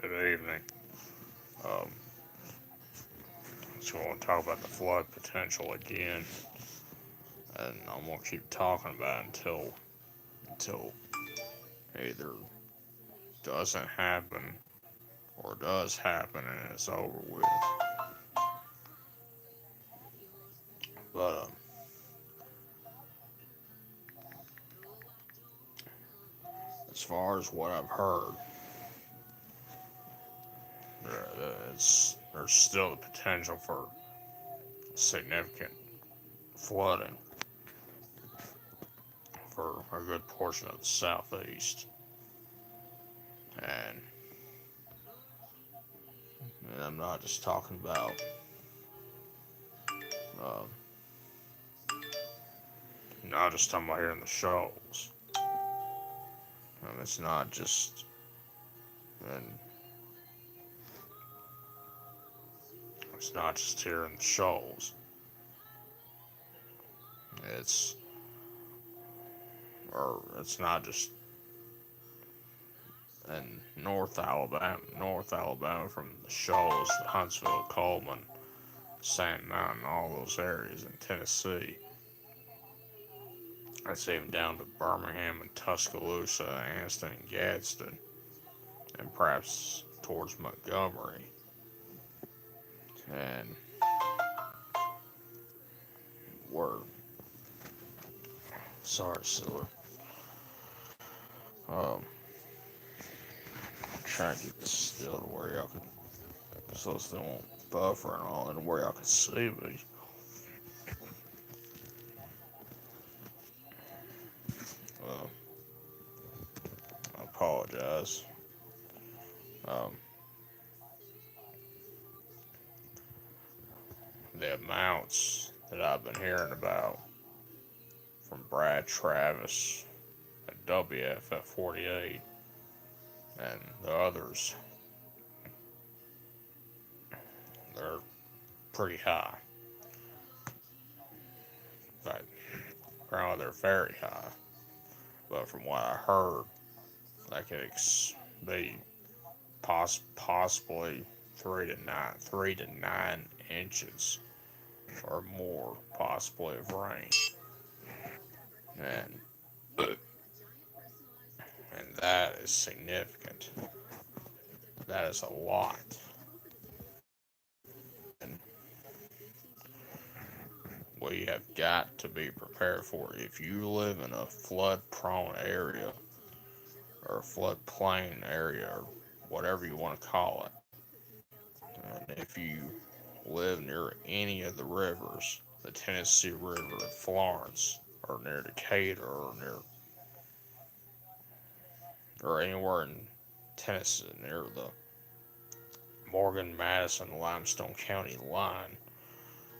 Good evening. Um, so we'll talk about the flood potential again, and I'm gonna keep talking about it until either doesn't happen or does happen and it's over with. But as far as what I've heard, there's still the potential for significant flooding for a good portion of the southeast, and, and I'm not just talking about uh, not just talking about here in the shoals. It's not just and it's not just here in the shoals. It's it's not just in North Alabama from the shoals, to Huntsville, Coleman, Sand Mountain, all those areas in Tennessee. That's even down to Birmingham and Tuscaloosa, Anston and Gadsden, and perhaps towards Montgomery. And we're sorry, Silla. Trying to keep this still to where y'all can, so it still won't buffer and all, and where y'all can see me. Uh, I apologize. Um, the amounts that I've been hearing about from Brad Travis at WFF 48 and the others, they're pretty high. In fact, apparently they're very high. But from what I heard, that could be possibly 3 to 9 inches or more, possibly of rain, and that is significant. That is a lot, and we have got to be prepared for it. If you live in a flood-prone area or a floodplain area or whatever you want to call it, and if you live near any of the rivers, the Tennessee River, Florence, or near Decatur, or anywhere in Tennessee near the Morgan, Madison, Limestone County line,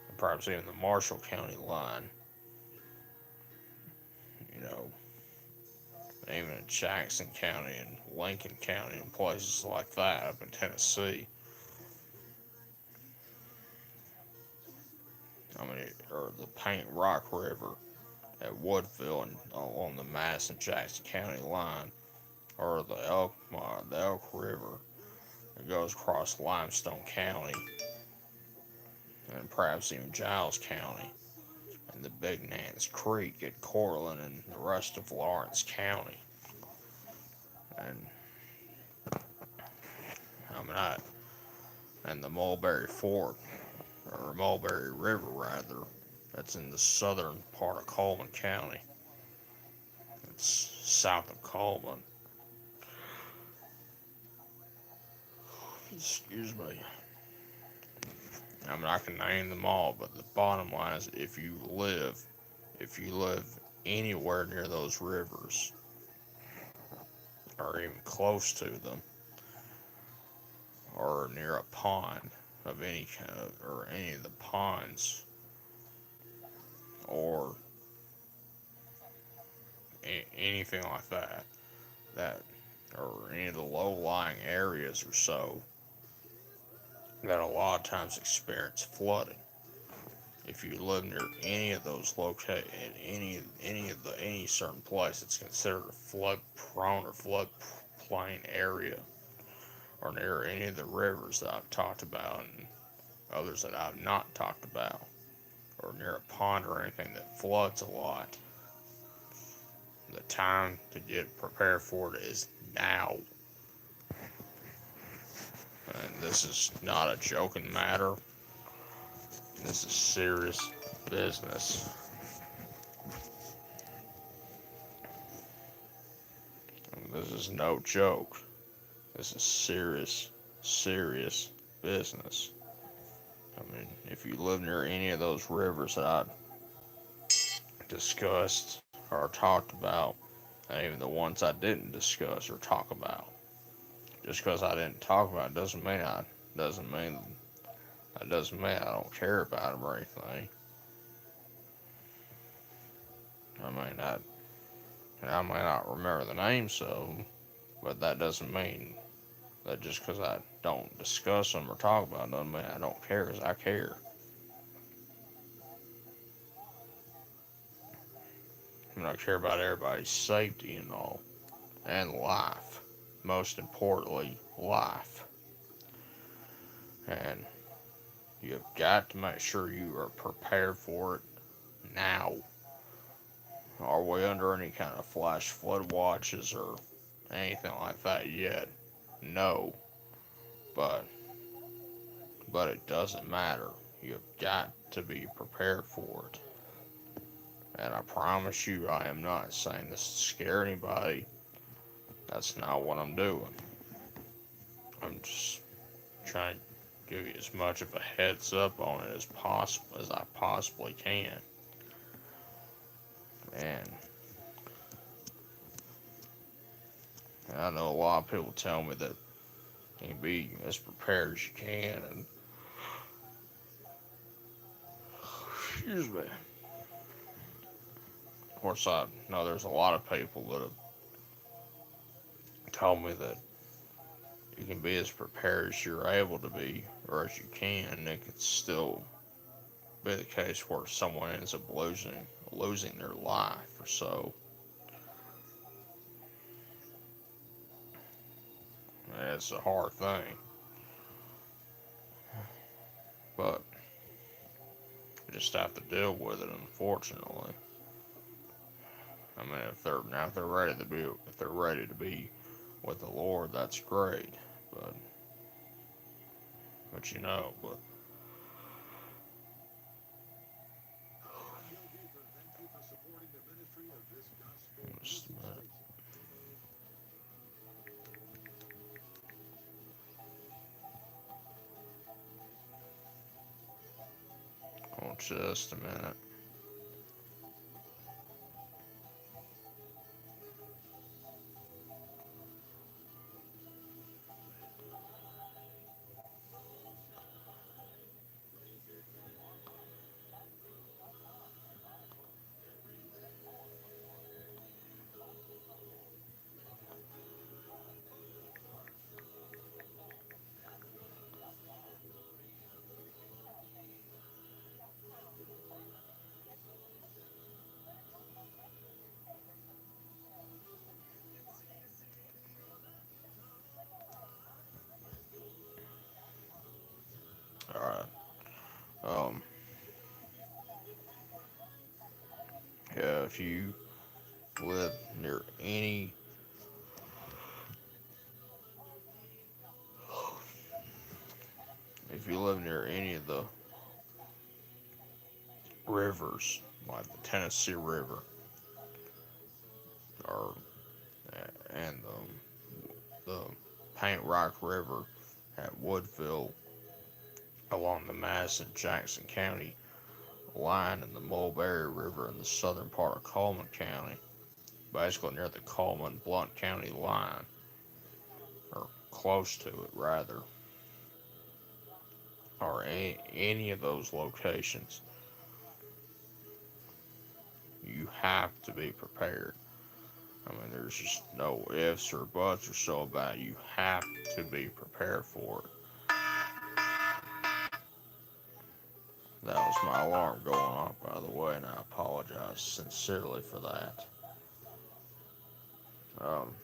and perhaps even the Marshall County line, you know, even in Jackson County and Lincoln County and places like that up in Tennessee. I mean, or the Paint Rock River at Woodville and along the Madison Jackson County line, or the Elk River that goes across Limestone County and perhaps even Giles County, and the Big Nance Creek at Cortland and the rest of Lawrence County. And I mean, and the Mulberry Fork, or Mulberry River rather, that's in the southern part of Coleman County. It's south of Coleman. Excuse me. I mean, I can name them all, but the bottom line is, if you live anywhere near those rivers, or even close to them, or near a pond of any kind or any of the ponds, or anything like that, that or any of the low-lying areas or so that a lot of times experience flooding. If you live near any of those locate any certain place that's considered a flood prone or flood plain area, or near any of the rivers that I've talked about and others that I've not talked about, or near a pond or anything that floods a lot. The time to get prepared for it is now. And this is not a joking matter. This is serious business. And this is no joke. This is serious, serious business. I mean, if you live near any of those rivers that I discussed or talked about, and even the ones I didn't discuss or talk about, just because I didn't talk about it doesn't mean that doesn't mean I don't care about them or anything. I mean, I may not remember the names of them, but that doesn't mean that just because I don't discuss them or talk about them doesn't mean I don't care, because I care. I mean, I care about everybody's safety and all, and life. Most importantly, life. And you've got to make sure you are prepared for it now. Are we under any kind of flash flood watches or anything like that yet? No, but it doesn't matter. You've got to be prepared for it. And I promise you, I am not saying this to scare anybody. That's not what I'm doing. I'm just trying to give you as much of a heads up on it as possible as I possibly can. And I know a lot of people tell me that you can be as prepared as you can, and excuse me. Of course, I know there's a lot of people that have told me that you can be as prepared as you're able to be, or as you can, and it could still be the case where someone ends up losing their life or so. And it's a hard thing, but you just have to deal with it. Unfortunately, I mean, if they're ready to be with the Lord, that's great. But you know, but just a minute. Oh, just a minute. All right. Um. Yeah. Live near any, if you live near any of the rivers, like the Tennessee River, or and the Paint Rock River at Woodville, along the Madison Jackson County line, and the Mulberry River in the southern part of Coleman County, basically near the Coleman Blount County line, or close to it rather, or any of those locations, you have to be prepared. I mean, there's just no ifs or buts or so about it. You have to be prepared for it. That was my alarm going off, by the way, and I apologize sincerely for that. Um,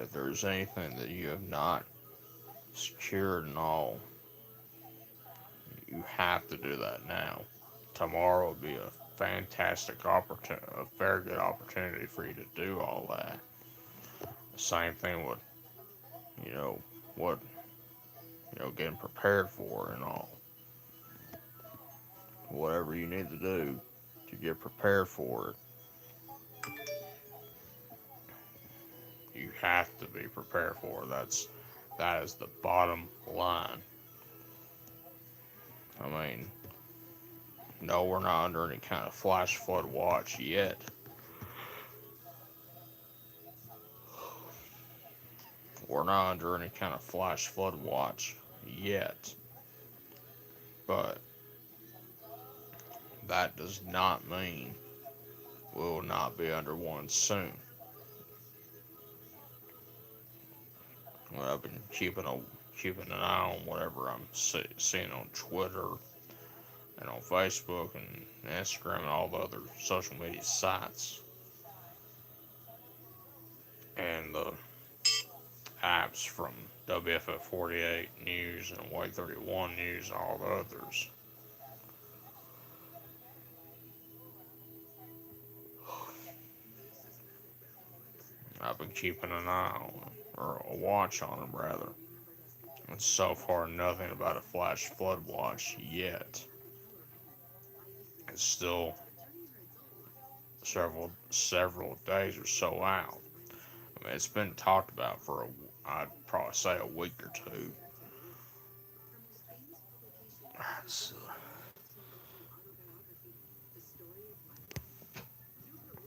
if there's anything that you have not secured and all, you have to do that now. Tomorrow will be a fantastic opportunity, a very good opportunity for you to do all that. The same thing with, you know, what, getting prepared for and all. Whatever you need to do to get prepared for it, you have to be prepared for it. That is the bottom line. I mean, no, we're not under any kind of flash flood watch yet. We're not under any kind of flash flood watch yet. But that does not mean we will not be under one soon. I've been keeping an eye on whatever I'm seeing on Twitter and on Facebook and Instagram and all the other social media sites and the apps from WFF 48 News and White 31 News and all the others. I've been keeping an eye on them, or a watch on them rather. And so far, nothing about a flash flood watch yet. It's still several days or so out. I mean, it's been talked about for I'd probably say a week or two. So,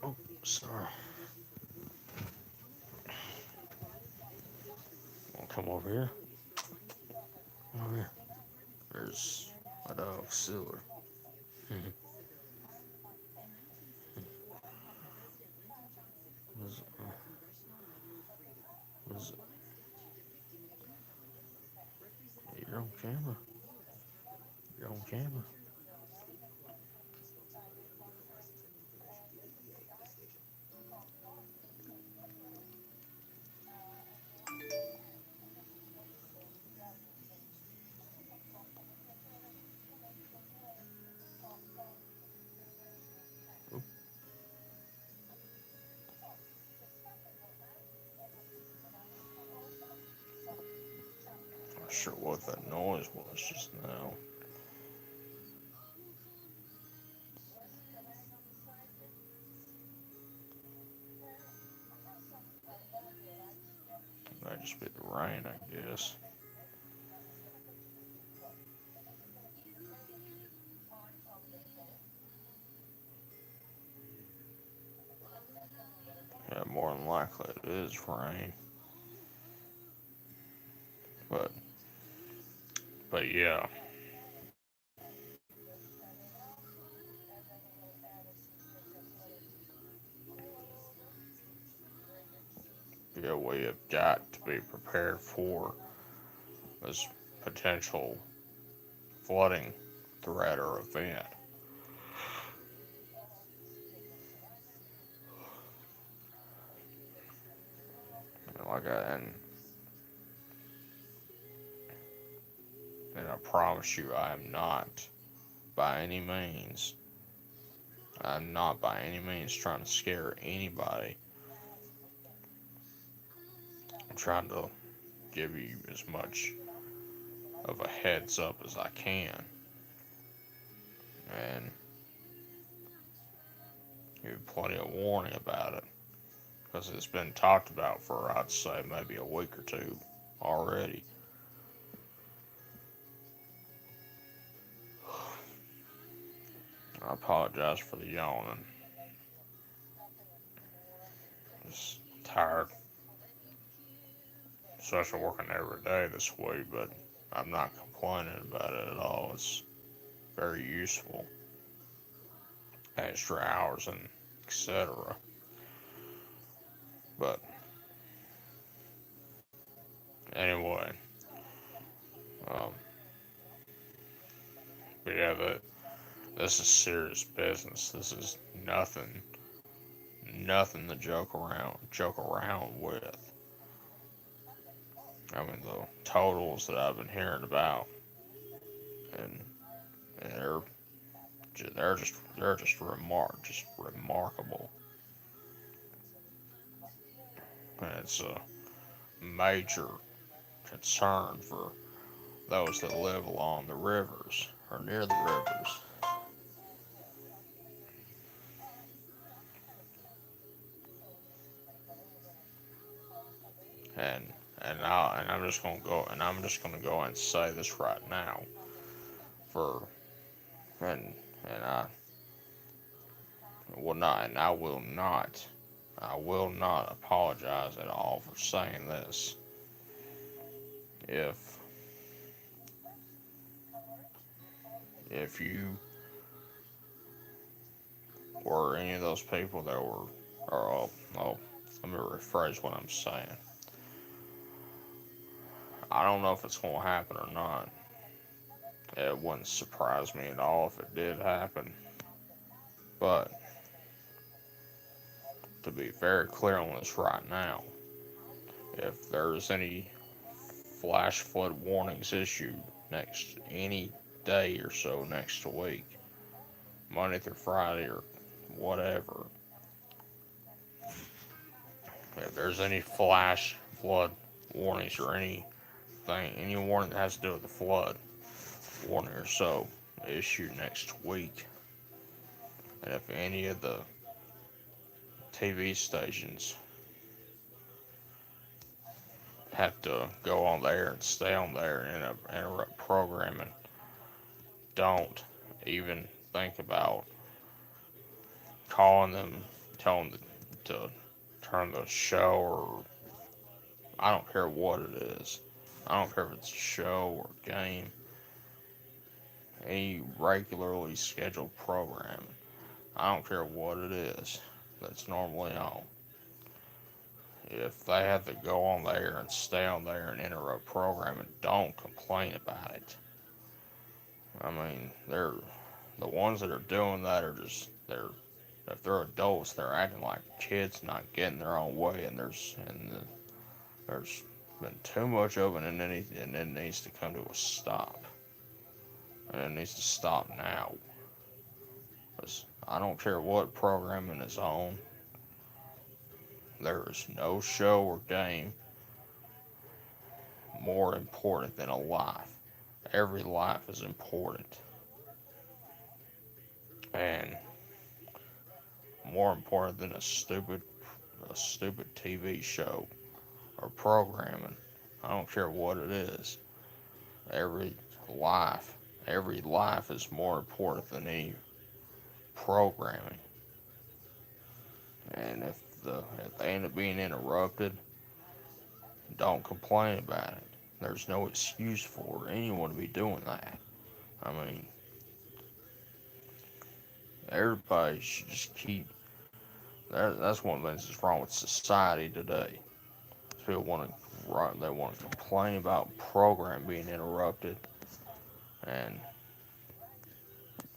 oh, sorry. Wanna come over here? Over here. There's my dog, Silver. Was, was, you're on camera. You're on camera. Not sure what that noise was just now. Might just be the rain, I guess. Yeah, more than likely it is rain. But yeah. Yeah, we have got to be prepared for this potential flooding threat or event. Like and I promise you, I'm not by any means trying to scare anybody. I'm trying to give you as much of a heads up as I can, and give you plenty of warning about it, because it's been talked about for, I'd say, maybe a week or two already. I apologize for the yawning. Just tired. Especially working every day this week, but I'm not complaining about it at all. It's very useful. Extra hours and etc. But anyway, um, but yeah, this is serious business. This is nothing to joke around with. I mean, the totals that I've been hearing about, and, and they're just remarkable, and it's a major concern for those that live along the rivers or near the rivers. And I'm just gonna go and say this right now for and and I will not apologize at all for saying this. If if you were any of those people that were, or let me rephrase what I'm saying. I don't know if it's gonna happen or not. It wouldn't surprise me at all if it did happen. But to be very clear on this right now, if there's any flash flood warnings issued next any day or so next week, Monday through Friday or whatever, if there's any flash flood warnings or any warning that has to do with the flood warning or so issued next week, and if any of the TV stations have to go on there and stay on there and interrupt programming, don't even think about calling them, telling them to turn the show, or I don't care what it is. I don't care if it's a show or game, any regularly scheduled programming. I don't care what it is that's normally on. If they have to go on there and stay on there and interrupt programming, don't complain about it. I mean, the ones that are doing that are just if they're adults, they're acting like kids, not getting their own way, and there's been too much of it, and it needs to come to a stop, and it needs to stop now. 'Cause I don't care what programming is on, there is no show or game more important than a life. Every life is important, and more important than a stupid TV show or programming. I don't care what it is. Every life, every life is more important than any programming. And if they end up being interrupted, don't complain about it. There's no excuse for anyone to be doing that. I mean, everybody should just keep. That's one of the things that's wrong with society today. People want to complain about program being interrupted, and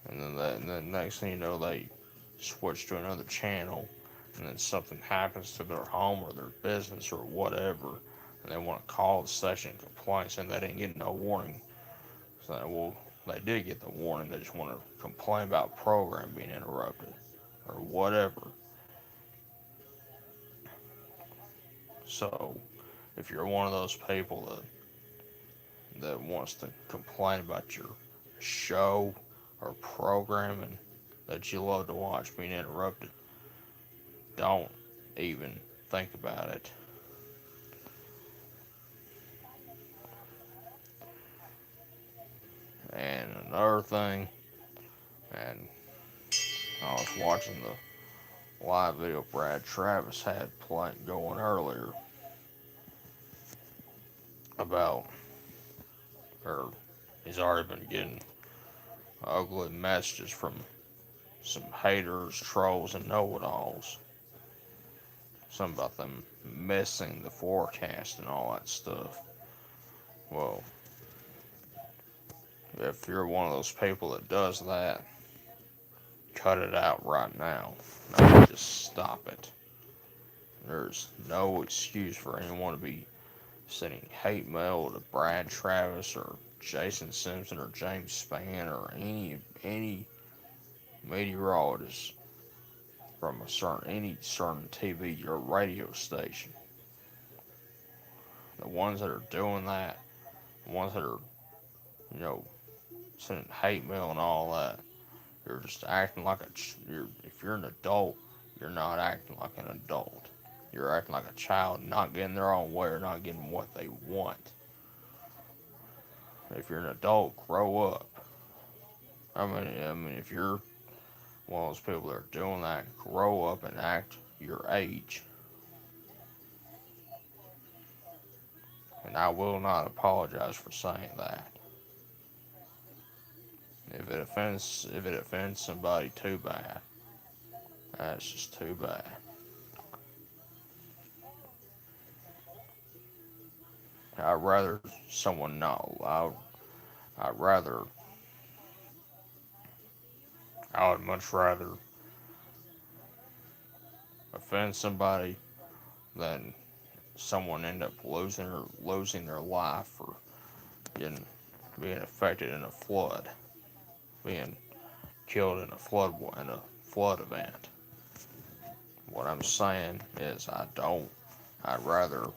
and then next thing you know, they switch to another channel, and then something happens to their home or their business or whatever, and they want to call the station and complain, saying they didn't get no warning. So, well, they did get the warning. They just want to complain about program being interrupted or whatever. So, if you're one of those people that wants to complain about your show or programming that you love to watch being interrupted, don't even think about it. And another thing, and I was watching the live video Brad Travis had going earlier about, or he's already been getting ugly messages from some haters, trolls, and know-it-alls. Something about them missing the forecast and all that stuff. Well, if you're one of those people that does that, cut it out right now. No, just stop it. There's no excuse for anyone to be sending hate mail to Brad Travis or Jason Simpson or James Spann or any meteorologist from any certain TV or radio station. The ones that are doing that, the ones that are, you know, sending hate mail and all that, you're just acting like if you're an adult, you're not acting like an adult. You're acting like a child, not getting their own way or not getting what they want. If you're an adult, grow up. I mean, if you're one of those people that are doing that, grow up and act your age. And I will not apologize for saying that. If it offends somebody, too bad. That's just too bad. I'd rather someone know. I'd rather I would much rather offend somebody than someone end up losing their life or getting being affected in a flood, being killed in a flood event. What I'm saying is I'd rather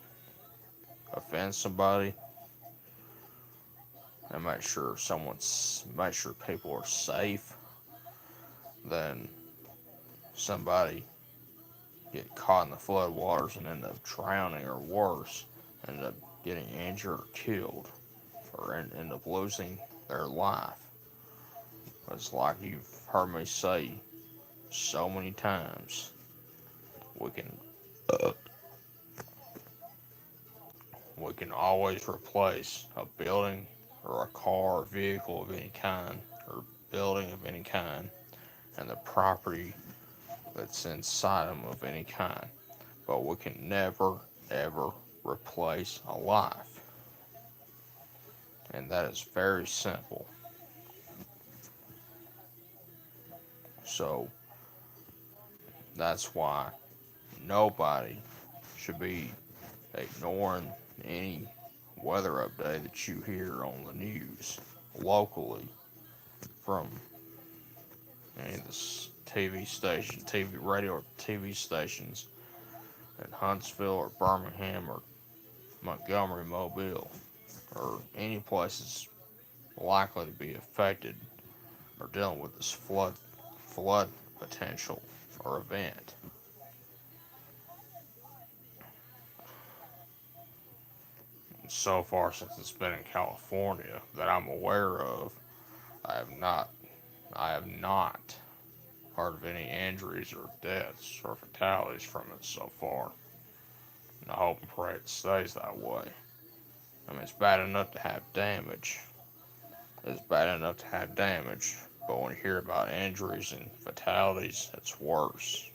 offend somebody and make sure people are safe than somebody get caught in the floodwaters and end up drowning or worse, end up getting injured or killed or end up losing their life. It's like you've heard me say so many times. We can uh, we can always replace a building or a car or vehicle of any kind or building of any kind and the property that's inside them of any kind. But we can never ever replace a life. And that is very simple. So that's why nobody should be ignoring any weather update that you hear on the news locally from any of the radio or TV stations in Huntsville or Birmingham or Montgomery, Mobile, or any places likely to be affected or dealing with this flood potential or event. So far since it's been in California that I'm aware of, I have not I have not heard of any injuries or deaths or fatalities from it so far. And I hope and pray it stays that way. I mean, it's bad enough to have damage. It's bad enough to have damage, but when you hear about injuries and fatalities, it's worse.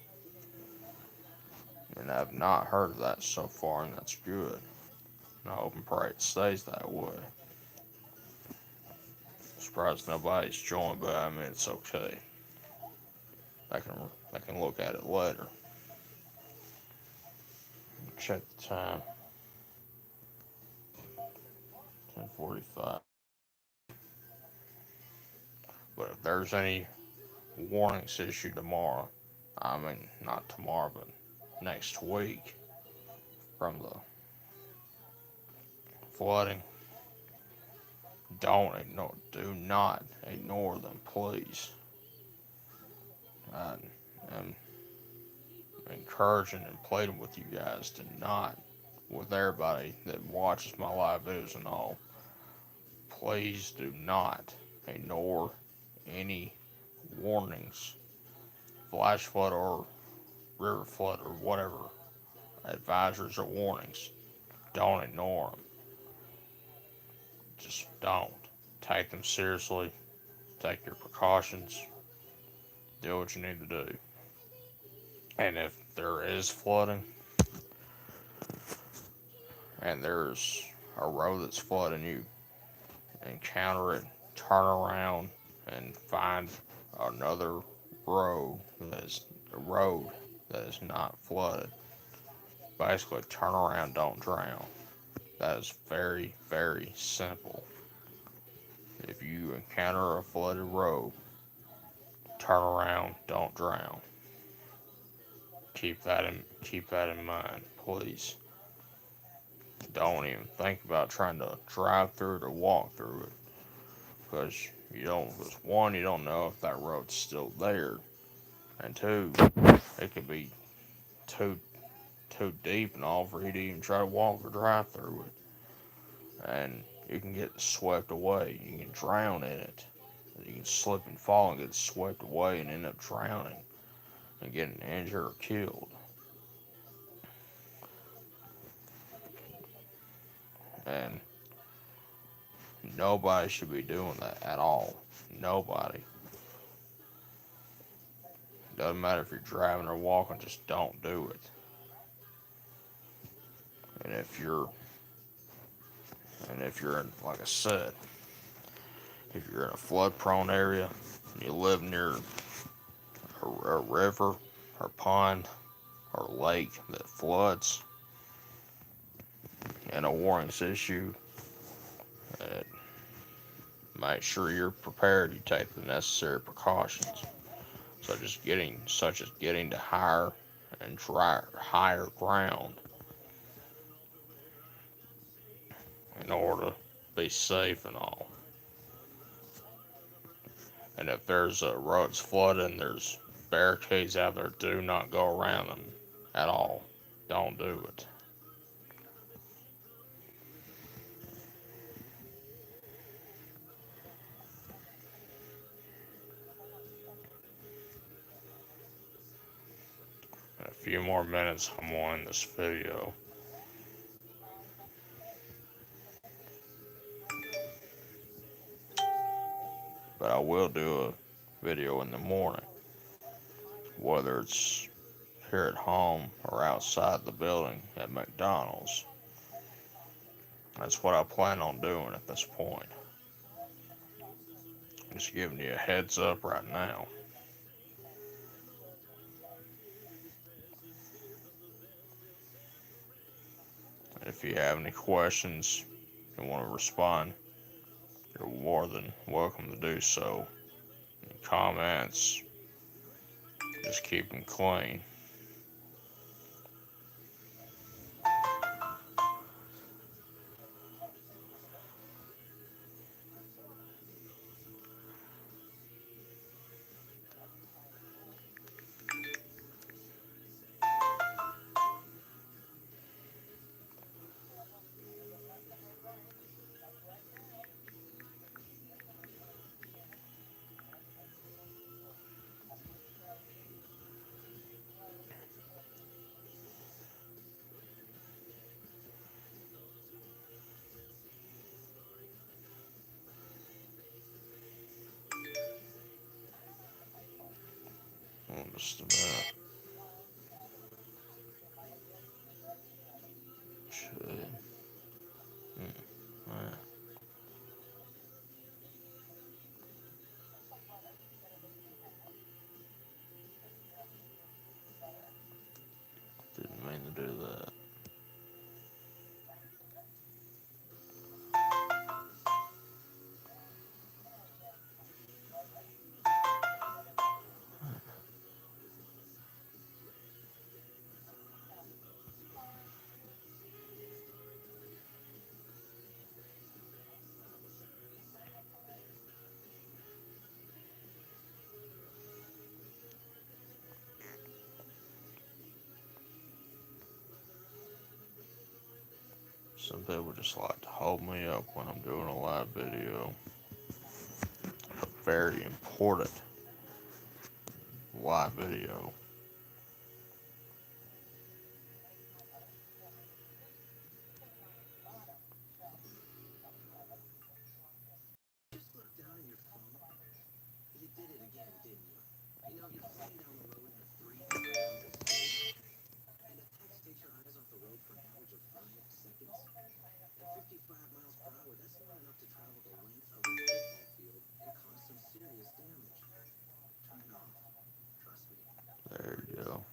And I've not heard of that so far, and that's good. And I hope and pray it stays that way. I'm surprised nobody's joined, but I mean, it's okay. I can look at it later. Check the time. 10:45. But if there's any warnings issued tomorrow, I mean not tomorrow, but next week from the flooding, do not ignore them, please. I am encouraging and pleading with you guys to not, with everybody that watches my live videos and all, please do not ignore any warnings, flash flood or river flood or whatever advisories or warnings. Don't ignore them. Just don't. Take them seriously. Take your precautions. Do what you need to do. And if there is flooding and there's a road that's flooding, you encounter it, turn around and find another road road that is not flooded. Basically, turn around, don't drown. That is very, very simple. If you encounter a flooded road, turn around, don't drown. Keep that in mind, please. Don't even think about trying to drive through it or walk through it, because because one, you don't know if that road's still there, and two, it could be too too deep and all for you to even try to walk or drive through it, and you can get swept away. You can drown in it. You can slip and fall and get swept away and end up drowning and getting injured or killed. And nobody should be doing that at all. Nobody. Doesn't matter if you're driving or walking, just don't do it. And if you're in, like I said, if you're in a flood prone area and you live near a river or pond or lake that floods and a warning's issued, uh, make sure you're prepared. You take the necessary precautions, such as getting to higher ground in order to be safe and all. And if there's a road's flooding, there's barricades out there. Do not go around them at all. Don't do it. In a few more minutes, I'm on this video. But I will do a video in the morning, whether it's here at home or outside the building at McDonald's. That's what I plan on doing at this point. Just giving you a heads up right now. If you have any questions and want to respond, you're more than welcome to do so. Any comments, just keep them clean. Just a minute. Should. Yeah. Didn't mean to do that. Some people just like to hold me up when I'm doing a live video. A very important live video. There you go.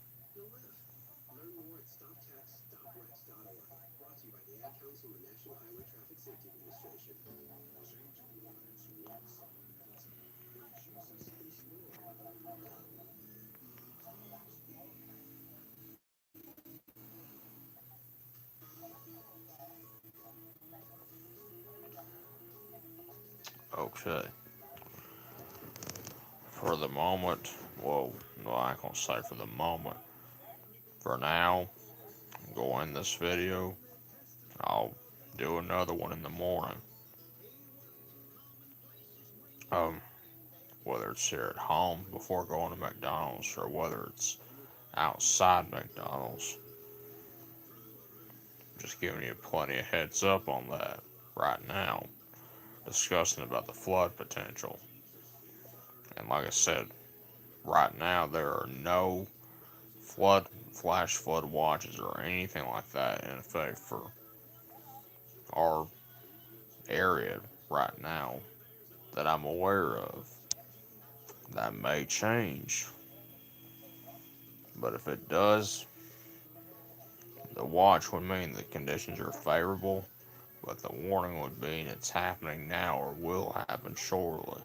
Okay. For the moment, well, no, I ain't gonna say for the moment. For now, go in this video. I'll do another one in the morning. Um, whether it's here at home before going to McDonald's or whether it's outside McDonald's. Just giving you plenty of heads up on that right now. Discussing about the flood potential. And like I said, right now there are no flash flood watches or anything like that in effect for our area right now that I'm aware of. That may change, but if it does, the watch would mean the conditions are favorable, but the warning would mean it's happening now or will happen shortly.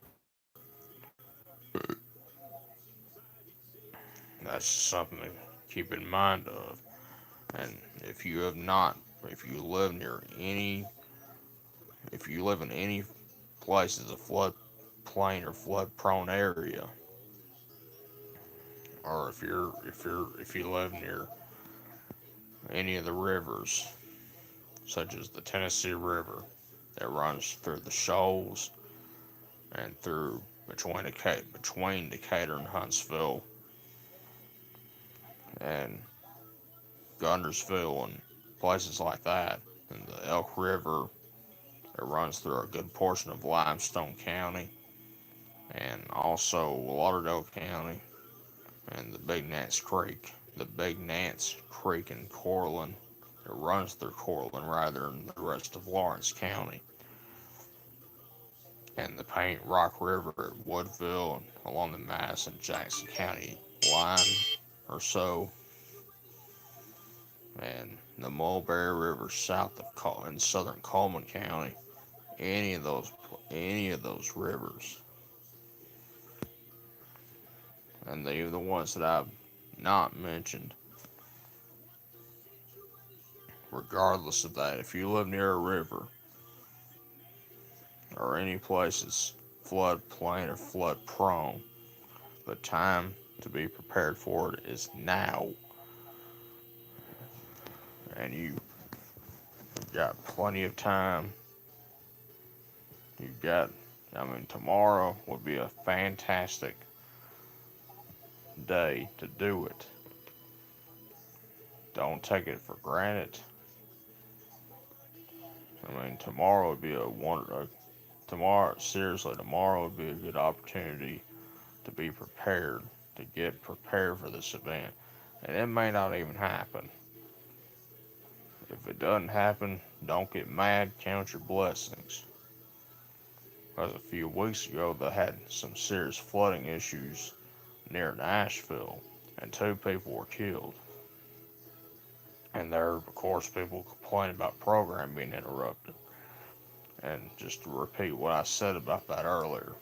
That's something to keep in mind of. And if you have not, if you live near any, if you live in any places a floodplain or flood prone area, or if you live near any of the rivers, such as the Tennessee River that runs through the shoals and through between Decatur and Huntsville and Guntersville and places like that, and the Elk River that runs through a good portion of Limestone County and also Lauderdale County and the Big Nance Creek in Cortland. It runs through Cortland rather than the rest of Lawrence County. And the Paint Rock River at Woodville and along the Madison Jackson County line or so. And the Mulberry River south of in southern Coleman County. Any of those any of those rivers. And the ones that I've not mentioned. Regardless of that, if you live near a river or any places floodplain or flood prone, the time to be prepared for it is now. And you've got plenty of time. You've got, I mean, tomorrow would be a fantastic day to do it. Don't take it for granted. I mean, tomorrow would be tomorrow would be a good opportunity to be prepared, to get prepared for this event. And it may not even happen. If it doesn't happen, don't get mad, count your blessings. Because a few weeks ago, they had some serious flooding issues near Nashville, and 2 people were killed. And there, of course, people complain about program being interrupted. And just to repeat what I said about that earlier,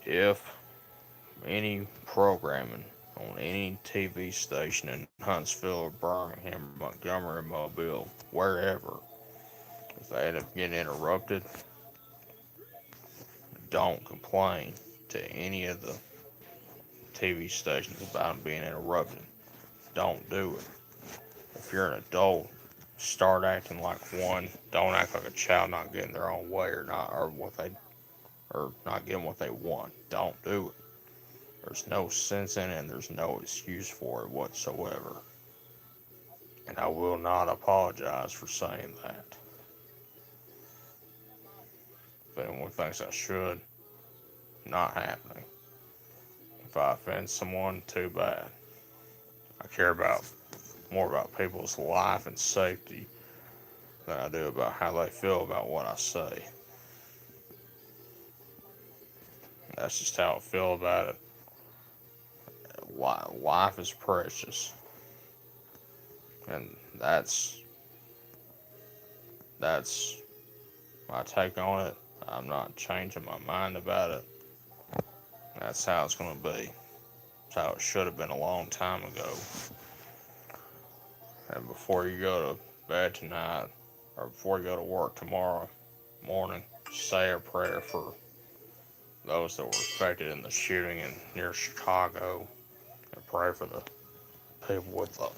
if any programming on any TV station in Huntsville or Birmingham, Montgomery, Mobile, wherever, if they end up getting interrupted, don't complain to any of the TV stations about them being interrupted. Don't do it. If you're an adult, start acting like one. Don't act like a child not getting their own way or not getting what they want. Don't do it. There's no sense in it and there's no excuse for it whatsoever. And I will not apologize for saying that. If anyone thinks I should, not happening. If I offend someone, too bad. I care more about people's life and safety than I do about how they feel about what I say. That's just how I feel about it. Life is precious. And that's That's my take on it. I'm not changing my mind about it. That's how it's going to be. That's how it should have been a long time ago. And before you go to bed tonight, or before you go to work tomorrow morning, say a prayer for those that were affected in the shooting in near Chicago, and pray for the people with the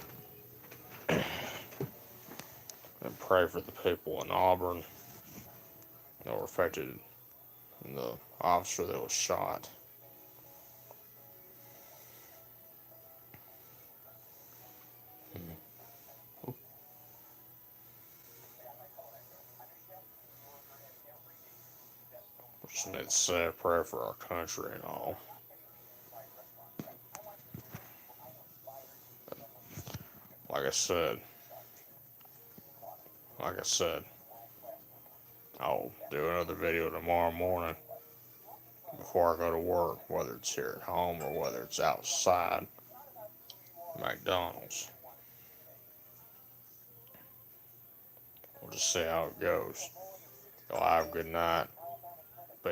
and pray for the people in Auburn that were affected in the officer that was shot. Just need to say a prayer for our country and all. Like I said, like I said, I'll do another video tomorrow morning before I go to work, whether it's here at home or whether it's outside McDonald's. We'll just see how it goes. Y'all have a good night.